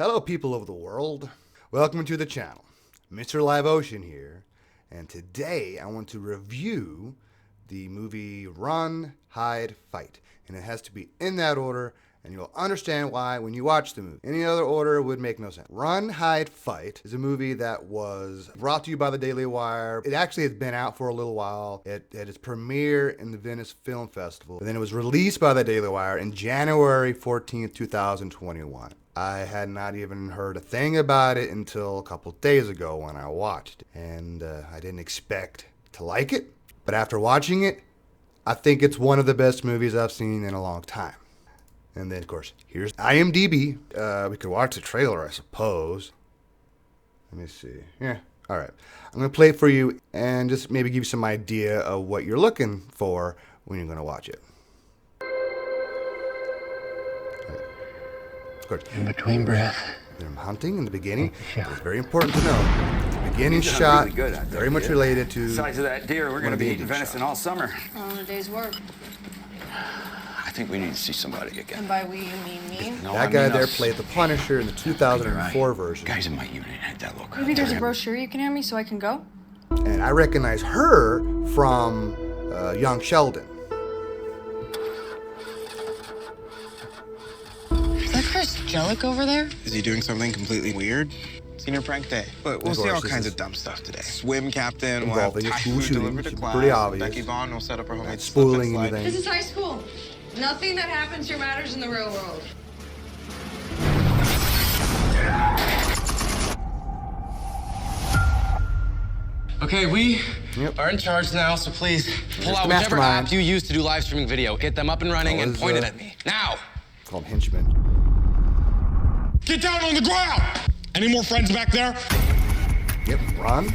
Hello people of the world, welcome to the channel. MrLiveOcean here, and today I want to review the movie Run, Hide, Fight. And it has to be in that order, and you'll understand why when you watch the movie. Any other order would make no sense. Run, Hide, Fight is a movie that was brought to you by the Daily Wire. It actually has been out for a little while. It had its premiere in the Venice Film Festival, and then it was released by the Daily Wire in January 14th, 2021. I had not even heard a thing about it until a couple days ago when I watched it. And I didn't expect to like it. But after watching it, I think it's one of the best movies I've seen in a long time. And then, of course, here's IMDb. We could watch the trailer, I suppose. Let me see. Yeah, all right. I'm going to play it for you and just maybe give you some idea of what you're looking for when you're going to watch it. Of course, in between breath. They're hunting in the beginning. It's very important to know. The beginning shot is very much related to the size of that deer. We're going to be eating venison all summer. On a day's work. I think we need to see somebody again. And by we, you mean me? No, that guy there played the Punisher in the 2004 version. Guys in my unit had that look. Maybe there's a brochure you can hand me so I can go? And I recognize her from Young Sheldon. Is that Chris Jellick over there? Is he doing something completely weird? Senior prank day. But we'll see all kinds of dumb stuff today. Swim captain, we'll have Thai food delivered to class. Pretty obvious. Becky Vaughn will set up her homemade spoiling anything. This is high school. Nothing that happens here matters in the real world. Okay, we are in charge now, so please pull out whichever app you use to do live streaming video. Get them up and running and point it at me. Now! Call him Henchman. Get down on the ground! Any more friends back there? Yep, run.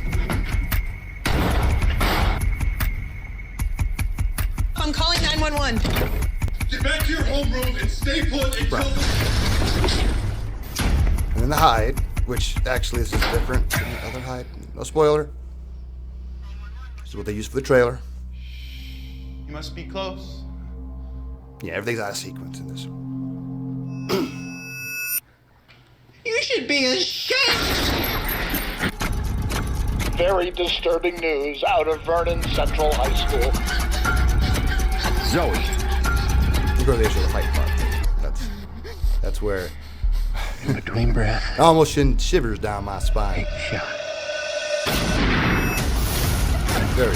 I'm calling 911. Get back to your homeroom and stay put until... And then the hide, which actually this is different than the other hide. No spoiler. This is what they used for the trailer. You must be close. Yeah, everything's out of sequence in this. You should be ashamed. Very disturbing news out of Vernon Central High School. Zoe. We'll go to the issue of the fight part. That's where In between breath. I almost sent shivers down my spine. Shot. There we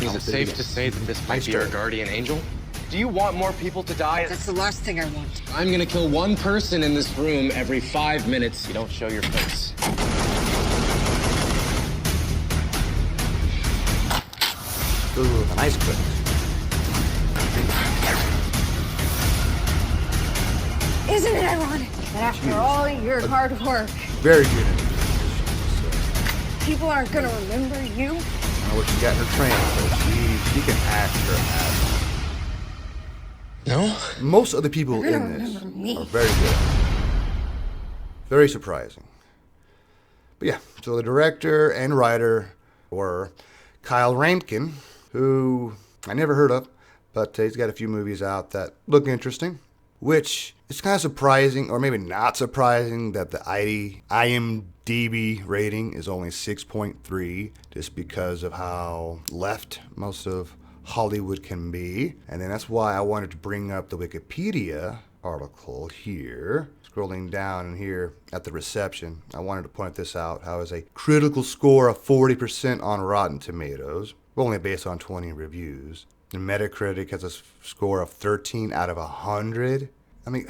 go. Is it safe to say that this might be our guardian angel? Do you want more people to die? That's the last thing I want. I'm gonna kill one person in this room every 5 minutes. You don't show your face. Ooh, a nice clip. Isn't it ironic that after all your hard work, Very good. people aren't gonna remember you? I don't know what she got in her training, but she can act her ass. No? Most of the people They're in gonna this remember me. are very good. Very surprising. But yeah, so the director and writer were Kyle Rankin, who I never heard of, but he's got a few movies out that look interesting, which is kind of surprising, or maybe not surprising, that the IMDb rating is only 6.3, just because of how left most of Hollywood can be. And then that's why I wanted to bring up the Wikipedia article here. Scrolling down in here at the reception, I wanted to point this out, how it's a critical score of 40% on Rotten Tomatoes, only based on 20 reviews. And Metacritic has a score of 13 out of 100. I mean,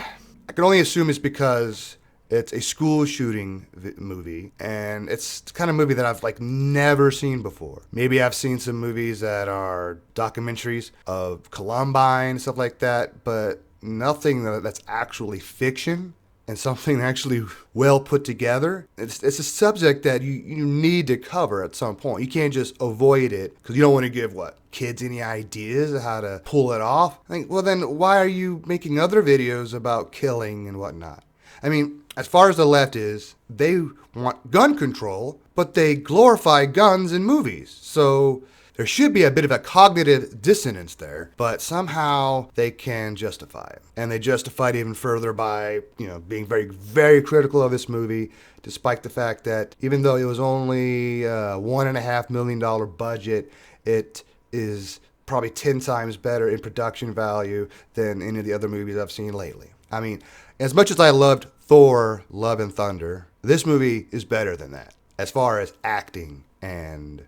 I can only assume it's because it's a school shooting movie, and it's the kind of movie that I've never seen before. Maybe I've seen some movies that are documentaries of Columbine, stuff like that, but nothing that's actually fiction and something actually well put together. It's a subject that you need to cover at some point. You can't just avoid it because you don't want to give kids any ideas of how to pull it off. I think, well then why are you making other videos about killing and whatnot? I mean, as far as the left is, they want gun control, but they glorify guns in movies. So There should be a bit of a cognitive dissonance there, but somehow they can justify it. And they justify it even further by, being very, very critical of this movie, despite the fact that even though it was only a $1.5 million budget, it is probably 10 times better in production value than any of the other movies I've seen lately. I mean, as much as I loved Thor, Love and Thunder, this movie is better than that as far as acting and,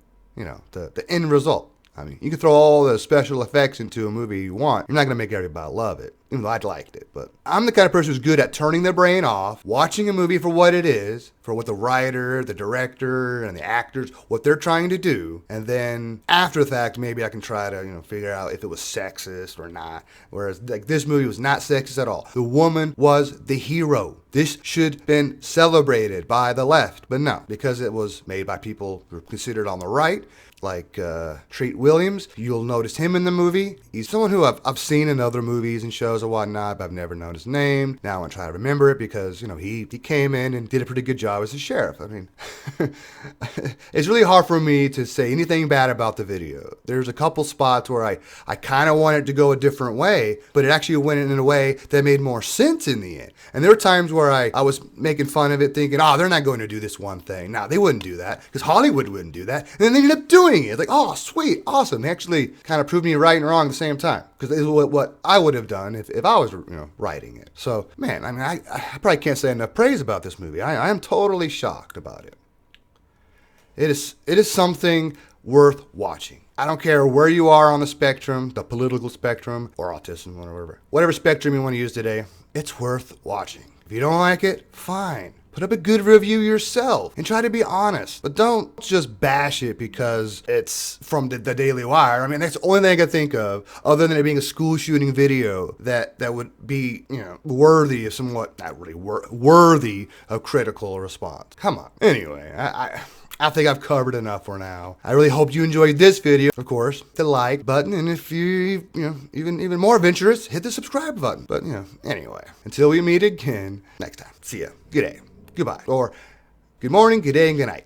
the end result. I mean, you can throw all the special effects into a movie you want. You're not going to make everybody love it, even though I'd liked it. But I'm the kind of person who's good at turning their brain off, watching a movie for what it is, for what the writer, the director, and the actors, what they're trying to do. And then after the fact, maybe I can try to, figure out if it was sexist or not. Whereas like this movie was not sexist at all. The woman was the hero. This should have been celebrated by the left. But no, because it was made by people who are considered on the right, like Treat Williams. You'll notice him in the movie. He's someone who I've seen in other movies and shows and whatnot, but I've never known his name. Now I'm going to try to remember it because, he came in and did a pretty good job as a sheriff. I mean, it's really hard for me to say anything bad about the video. There's a couple spots where I kind of wanted to go a different way, but it actually went in a way that made more sense in the end. And there were times where I was making fun of it thinking, they're not going to do this one thing. No, they wouldn't do that because Hollywood wouldn't do that. And then they ended up doing it. It's like, oh, sweet, awesome. They actually kind of proved me right and wrong at the same time. Because this is what I would have done if I was, writing it. So, man, I mean, I probably can't say enough praise about this movie. I am totally shocked about it. It is something worth watching. I don't care where you are on the spectrum, the political spectrum, or autism, whatever spectrum you want to use today, it's worth watching. If you don't like it, fine. Put up a good review yourself and try to be honest. But don't just bash it because it's from the Daily Wire. I mean, that's the only thing I can think of other than it being a school shooting video that would be, worthy of somewhat, not really worthy of critical response. Come on. Anyway, I think I've covered enough for now. I really hope you enjoyed this video. Of course, the like button, and if you, even more adventurous, hit the subscribe button. But, anyway, until we meet again next time. See ya. Good day. Goodbye. Or good morning, good day, and good night.